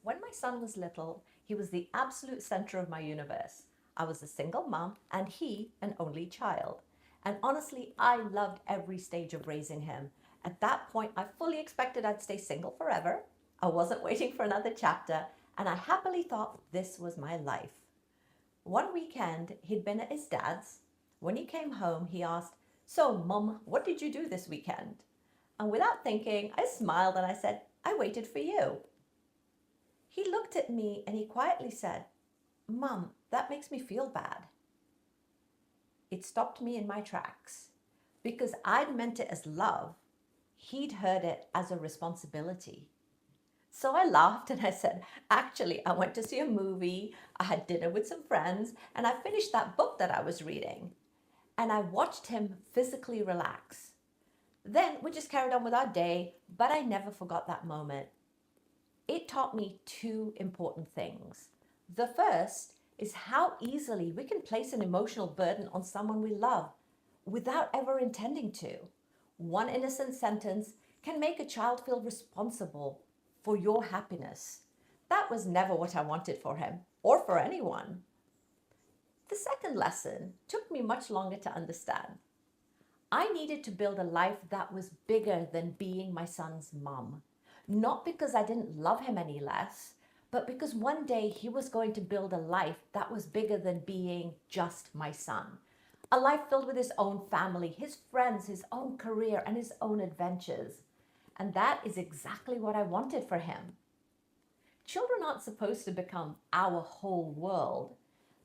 When my son was little, he was the absolute center of my universe. I was a single mom and he an only child. And honestly, I loved every stage of raising him. At that point, I fully expected I'd stay single forever. I wasn't waiting for another chapter, and I happily thought this was my life. One weekend, he'd been at his dad's. When he came home, he asked, "So, Mum, what did you do this weekend?" And without thinking, I smiled and I said, "I waited for you." He looked at me and he quietly said, "Mum, that makes me feel bad." It stopped me in my tracks. Because I'd meant it as love, he'd heard it as a responsibility. So I laughed and I said, "Actually, I went to see a movie, I had dinner with some friends, and I finished that book that I was reading." And I watched him physically relax. Then we just carried on with our day, but I never forgot that moment. It taught me two important things. The first is how easily we can place an emotional burden on someone we love without ever intending to. One innocent sentence can make a child feel responsible for your happiness. That was never what I wanted for him or for anyone. The second lesson took me much longer to understand. I needed to build a life that was bigger than being my son's mom. Not because I didn't love him any less, but because one day he was going to build a life that was bigger than being just my son. A life filled with his own family, his friends, his own career, and his own adventures. And that is exactly what I wanted for him. Children aren't supposed to become our whole world.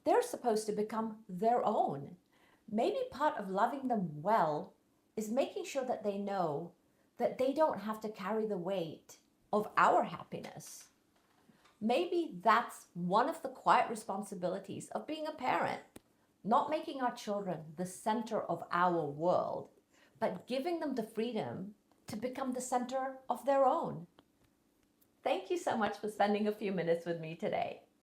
They're supposed to become their own. Maybe part of loving them well is making sure that they know that they don't have to carry the weight of our happiness. Maybe that's one of the quiet responsibilities of being a parent, not making our children the center of our world, but giving them the freedom to become the center of their own. Thank you so much for spending a few minutes with me today.